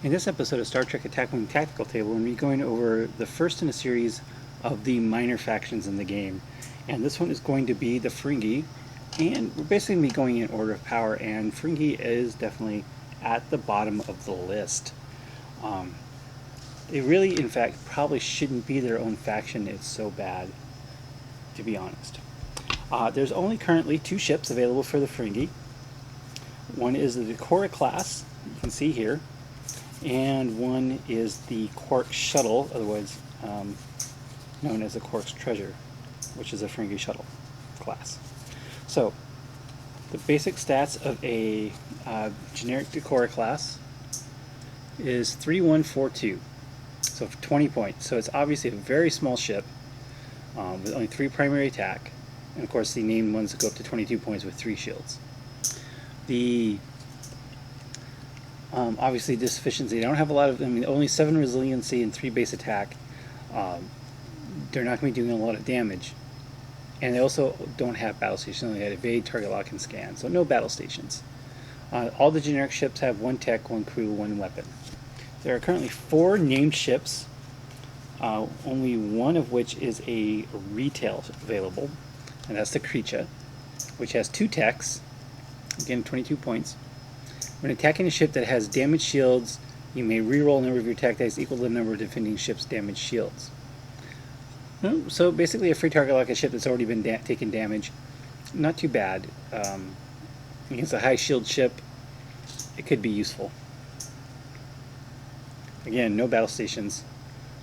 In this episode of Star Trek Attack Wing Tactical Table, we're going to be going over the first in a series of the minor factions in the game. And this one is going to be the Ferengi, and we're basically going to be going in order of power, and Ferengi is definitely at the bottom of the list. They really, in fact, probably shouldn't be their own faction. It's so bad, to be honest. There's only currently 2 ships available for the Ferengi. One is the Decora class, you can see here, and one is the Quark shuttle, otherwise known as the Quark's Treasure, which is a Ferengi shuttle class. So, the basic stats of a generic Decora class is 3142, so 20 points. So it's obviously a very small ship with only 3 primary attack, and of course the named ones go up to 22 points with 3 shields. The obviously disefficiency, they don't have a lot of, only 7 resiliency and 3 base attack. They're not going to be doing a lot of damage. And they also don't have battle stations, they have evade, target lock, and scan, so no battle stations. All the generic ships have 1 tech, 1 crew, 1 weapon. There are currently 4 named ships, only one of which is a retail available, and that's the Kreecha, which has 2 techs, again 22 points. When attacking a ship that has damage shields, you may reroll a number of your attack dice equal to the number of defending ship's damage shields. So basically a free target lock, a ship that's already been taking damage. Not too bad. Against a high shield ship, it could be useful. Again, no battle stations,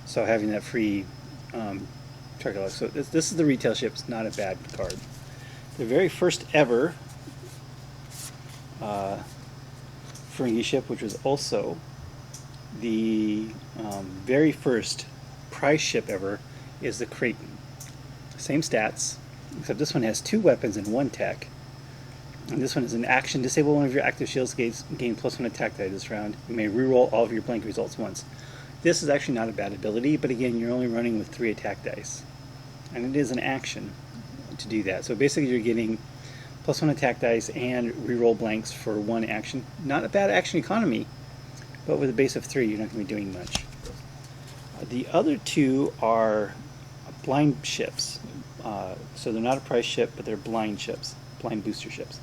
so having that free target lock. So this is the retail ship. It's not a bad card. The very first ever Ferengi ship, which was also the very first prize ship ever, is the Kraken. Same stats, except this one has 2 weapons and 1 tech. And this one is an action. Disable one of your active shields, gain +1 attack die this round. You may reroll all of your blank results once. This is actually not a bad ability, but again, you're only running with 3 attack dice. And it is an action to do that. So basically you're getting +1 attack dice and reroll blanks for 1 action. Not a bad action economy, but with a base of 3, you're not going to be doing much. The other 2 are blind ships. So they're not a prize ship, but they're blind ships, blind booster ships.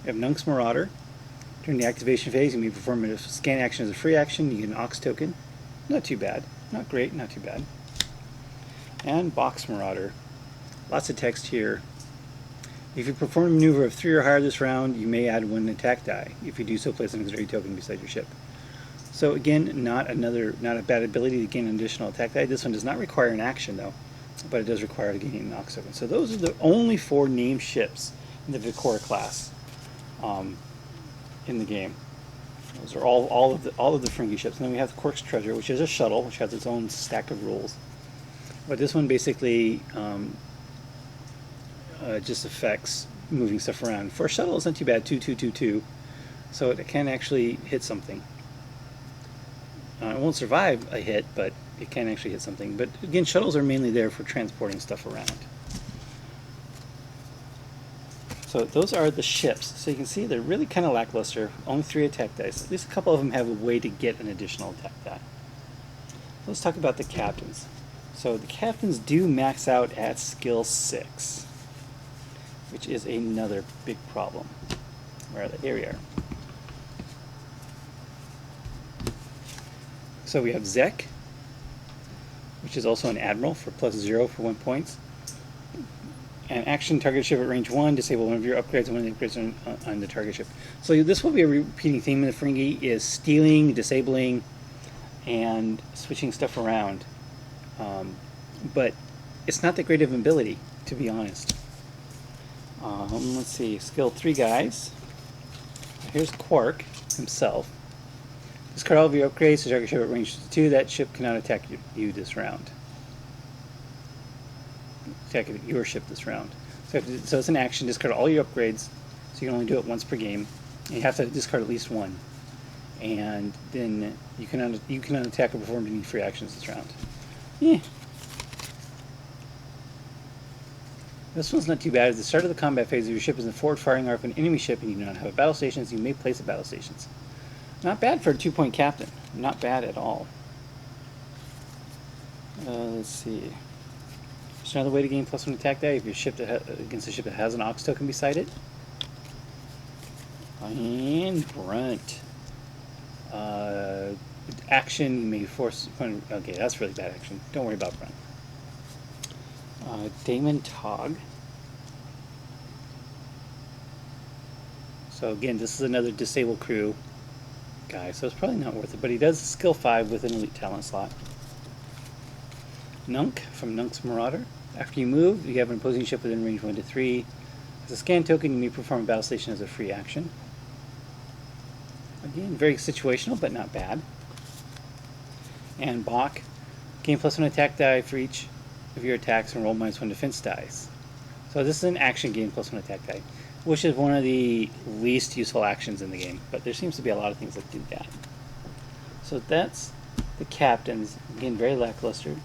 You have Nunk's Marauder. During the activation phase, you may perform a scan action as a free action. You get an Ox token. Not too bad. Not great, not too bad. And Box Marauder. Lots of text here. If you perform a maneuver of 3 or higher this round, you may add 1 attack die. If you do so, place an auxiliary token beside your ship. So again, not a bad ability to gain an additional attack die. This one does not require an action though, but it does require to gain an Ox token. So those are the only 4 named ships in the Decora class in the game. Those are all of the Ferengi ships. And then we have the Quark's Treasure, which is a shuttle, which has its own stack of rules. But this one basically just affects moving stuff around. For a shuttle, it's not too bad, 2-2-2-2, so it can actually hit something. It won't survive a hit, but it can actually hit something. But again, shuttles are mainly there for transporting stuff around. So those are the ships. So you can see they're really kind of lackluster. Only 3 attack dice. At least a couple of them have a way to get an additional attack die. Let's talk about the captains. So the captains do max out at skill 6, which is another big problem. Where are they? Here we are. So we have Zek, which is also an admiral for +0 for 1 point. And action, target ship at range 1, disable one of your upgrades and one of the upgrades on the target ship. So this will be a repeating theme in the Ferengi, is stealing, disabling, and switching stuff around. But it's not that great of an ability, to be honest. Let's see, skill 3 guys. Here's Quark himself. Discard all of your upgrades to target ship at range 2. That ship cannot attack you this round. Attack your ship this round. So it's an action. Discard all your upgrades. So you can only do it once per game. And you have to discard at least 1. And then you cannot attack or perform any free actions this round. Yeah. This one's not too bad. At the start of the combat phase, if your ship is in the forward firing arc of an enemy ship and you do not have a battle stations, you may place a battle stations. Not bad for a 2-point captain. Not bad at all. Let's see. There's another way to gain +1 attack die if you're shipped against a ship that has an Ox token beside it. And Brunt. Action, you may force... Okay, that's really bad action. Don't worry about Brunt. Damon Tog. So again, this is another disable crew guy, so it's probably not worth it, but he does skill 5 with an elite talent slot. Nunk from Nunk's Marauder. After you move, you have an opposing ship within range 1 to 3. As a scan token, you may perform a battle station as a free action. Again, very situational, but not bad. And Bach. Gain +1 attack die for each of your attacks and roll -1 defense dice. So this is an action gain +1 attack die, which is one of the least useful actions in the game, but there seems to be a lot of things that do that. So that's the captains. Again, very lackluster.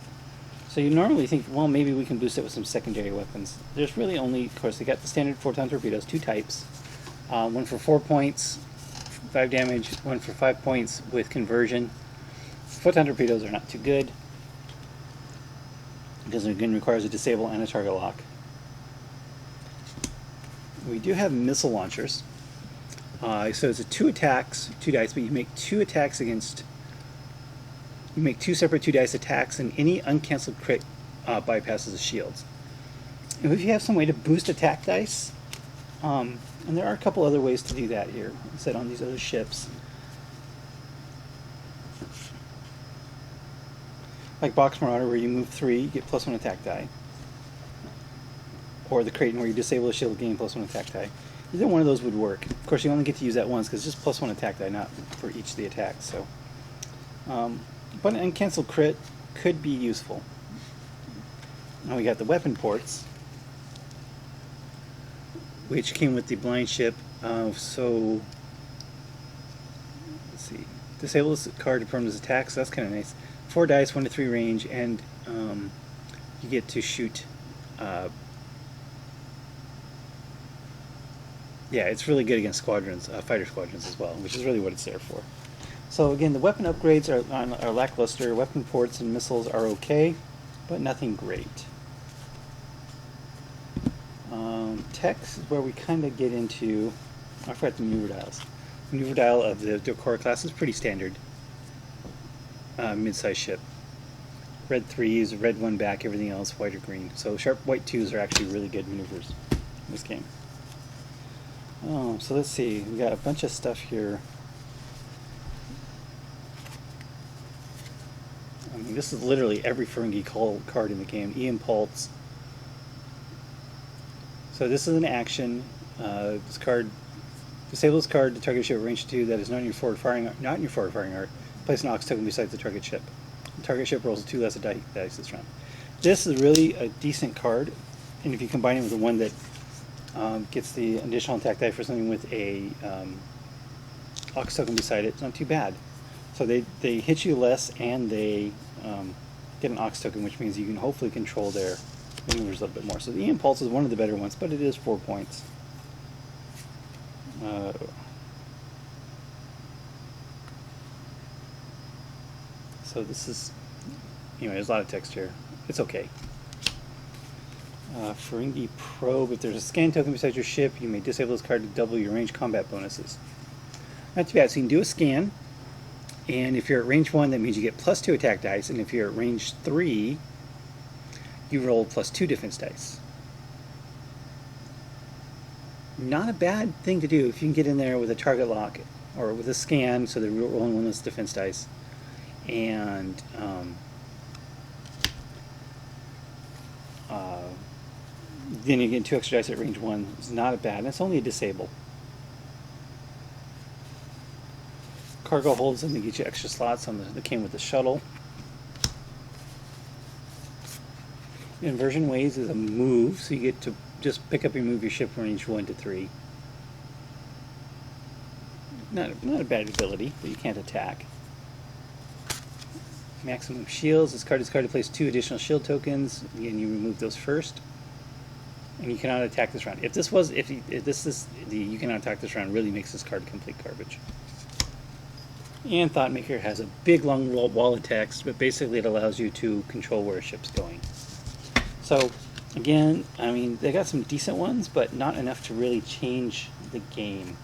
So you normally think, well, maybe we can boost it with some secondary weapons. There's really only, of course, they got the standard 4-ton torpedoes, 2 types. One for 4 points, 5 damage, one for 5 points with conversion. 4-ton torpedoes are not too good, because it again requires a disable and a target lock. We do have missile launchers. So it's a 2 attacks, 2 dice, but you make 2 attacks against... You make 2 separate 2 dice attacks, and any uncancelled crit bypasses the shields. And if you have some way to boost attack dice, and there are a couple other ways to do that here, set on these other ships. Like Box Marauder, where you move 3, you get +1 attack die. Or the Kraken, where you disable a shield, gain +1 attack die. Either one of those would work. Of course, you only get to use that once, because it's just +1 attack die, not for each of the attacks. So, but an uncancelled crit could be useful. Now we got the weapon ports, which came with the blind ship. So, let's see. Disable this card to perform this attack, so that's kind of nice. 4 dice, 1 to 3 range, and you get to shoot. Yeah, it's really good against squadrons, fighter squadrons as well, which is really what it's there for. So again, the weapon upgrades are lackluster. Weapon ports and missiles are okay, but nothing great. Text is where we kind of get into... I forgot the maneuver dials. The maneuver dial of the Decor class is pretty standard. Mid-sized ship. Red 3s, red 1 back, everything else white or green. So sharp white 2s are actually really good maneuvers in this game. Oh, so let's see. We got a bunch of stuff here. I mean, this is literally every Ferengi card in the game. E-Impulse. So this is an action. This card, disable this card to target ship at range 2 that is not in your forward firing arc. Place an Ox token beside the target ship. The target ship rolls 2 less dice this round. This is really a decent card, and if you combine it with the one that gets the additional attack die for something with a Ox token beside it, it's not too bad. So they hit you less, and they get an Ox token, which means you can hopefully control their maneuvers a little bit more. So the E-Impulse is one of the better ones, but it is 4 points. So this is, anyway, there's a lot of text here. It's okay. Ferengi Probe. If there's a scan token beside your ship, you may disable this card to double your range combat bonuses. Not too bad. So you can do a scan, and if you're at range 1, that means you get +2 attack dice, and if you're at range 3, you roll +2 defense dice. Not a bad thing to do if you can get in there with a target lock or with a scan, so they're rolling 1 less defense dice, and then you get 2 extra dice at range 1. It's not bad, and it's only a disable. Cargo holds them to get you extra slots on that came with the shuttle. Inversion Waves is a move, so you get to just pick up and move your ship from range 1 to 3. Not a bad ability, but you can't attack. Maximum Shields. This card is discarded to place 2 additional shield tokens. Again, you remove those first. And you cannot attack this round. If this is the you cannot attack this round, really makes this card complete garbage. And ThoughtMaker has a big long wall of text, but basically it allows you to control where a ship's going. So again, I mean, they got some decent ones, but not enough to really change the game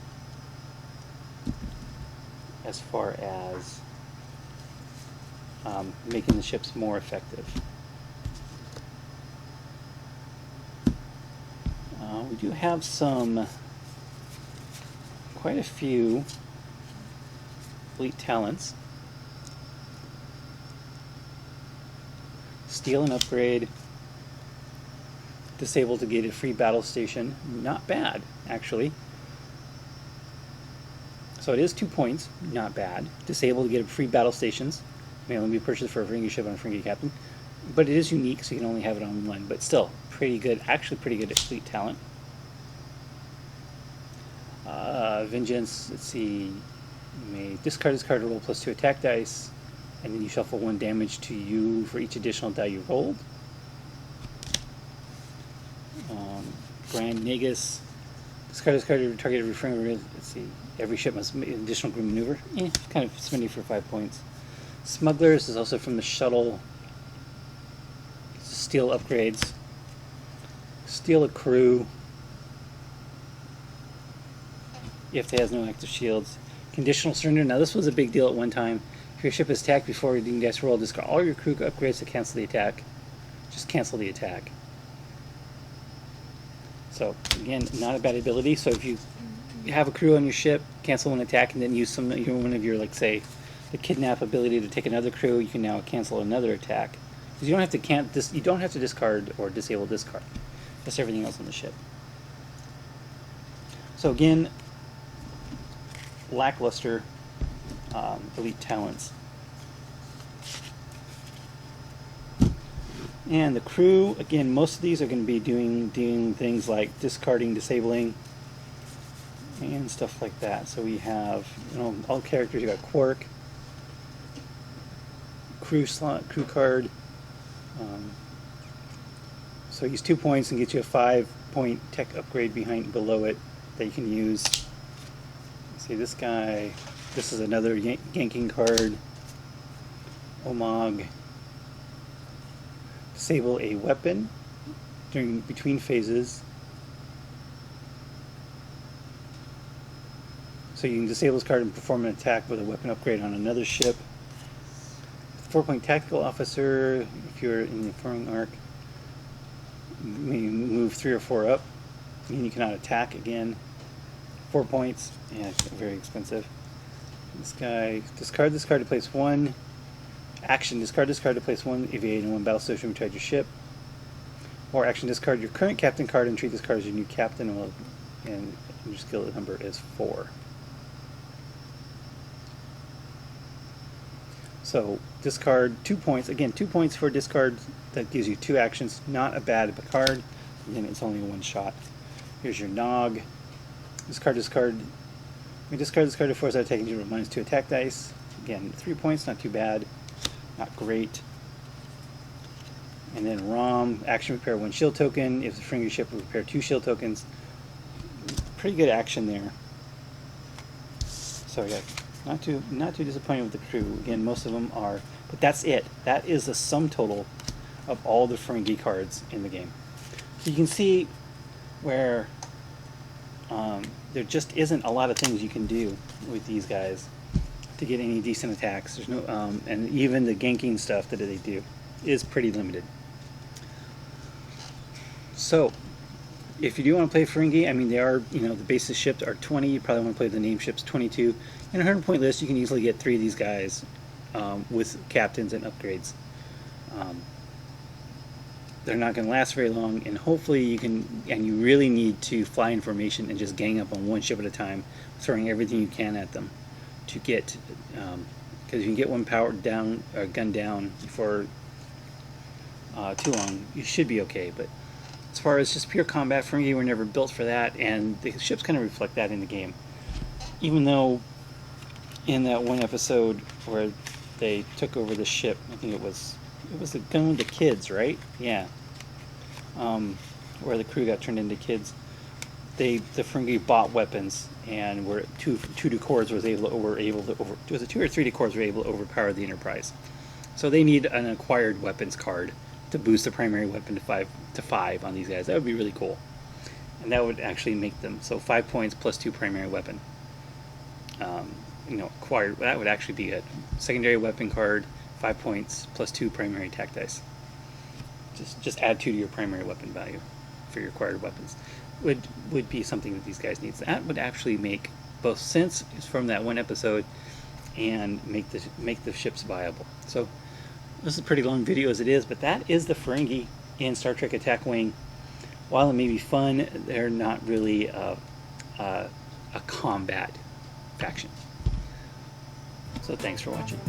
as far as making the ships more effective. We do have quite a few fleet talents. Steal and upgrade. Disable to get a free battle station. Not bad, actually. So it is 2 points, not bad. Disable to get free battle stations. May only be purchased for a Ferengi ship on a Ferengi captain. But it is unique, so you can only have it on one. But still, pretty good, actually pretty good at fleet talent. Vengeance, let's see, you may discard this card to roll +2 attack dice, and then you shuffle 1 damage to you for each additional die you rolled. Grand Negus, discard this card to target every Ferengi. Let's see, every ship must make an additional group maneuver. Kind of spendy for 5 points. Smugglers is also from the shuttle. Steal upgrades. Steal a crew. If it has no active shields. Conditional surrender. Now this was a big deal at one time. If your ship is attacked before redeeming dice roll, discard all your crew upgrades to cancel the attack. Just cancel the attack. So again, not a bad ability. So if you have a crew on your ship, cancel an attack, and then use one of your, like, say, the kidnap ability to take another crew, you can now cancel another attack. Because you don't have to discard or disable discard. That's everything else on the ship. So again, lackluster elite talents. And the crew, again, most of these are going to be doing things like discarding, disabling, and stuff like that. So we have, all characters. You got Quark, crew card. So use 2 points and get you a 5-point tech upgrade below it that you can use. See this guy. This is another yanking card. Omag. Disable a weapon between phases. So you can disable this card and perform an attack with a weapon upgrade on another ship. 4-point tactical officer. If you're in the forming arc, you may move 3 or 4 up, and you cannot attack again. 4 points. Yeah, very expensive. This guy, discard this card to place 1. Action, discard this card to place 1 EVA in 1 battle station and recharge your ship. Or action, discard your current captain card and treat this card as your new captain, and your skill number is 4. So discard 2 points. Again, 2 points for discard. That gives you 2 actions. Not a bad card. And then it's only a 1 shot. Here's your Nog. Discard. We discard this card to force out attacking you with -2 attack dice. Again, 3 points. Not too bad. Not great. And then Rom. Action, repair 1 shield token. If the Ferengi ship will repair 2 shield tokens. Pretty good action there. So yeah. Not too disappointed with the crew. Again, most of them are, but that's it. That is the sum total of all the Ferengi cards in the game. So you can see where there just isn't a lot of things you can do with these guys to get any decent attacks. There's no, and even the ganking stuff that they do is pretty limited. So if you do want to play Ferengi, I mean, they are, the basis ships are 20. You probably want to play the name ships 22. In a 100-point list, you can easily get 3 of these guys with captains and upgrades. They're not going to last very long, and hopefully you really need to fly in formation and just gang up on 1 ship at a time, throwing everything you can at them to get, because you can get 1 powered down or gun down for too long, you should be okay. But as far as just pure combat, Ferengi were never built for that, and the ships kind of reflect that in the game. Even though in that one episode where they took over the ship, I think it was the gun with the kids, right? Yeah. Where the crew got turned into kids. the Ferengi bought weapons, and were two decors were able to was it 2 or 3 decors were able to overpower the Enterprise. So they need an acquired weapons card to boost the primary weapon to 5 on these guys. That would be really cool, and that would actually make them so 5 points plus 2 primary weapon. Acquired, that would actually be a secondary weapon card, 5 points plus 2 primary attack dice. Just add 2 to your primary weapon value for your acquired weapons. Would be something that these guys need. That would actually make both sense from that one episode and make the ships viable. So this is a pretty long video as it is, but that is the Ferengi in Star Trek Attack Wing. While it may be fun, they're not really a combat faction. So thanks for watching.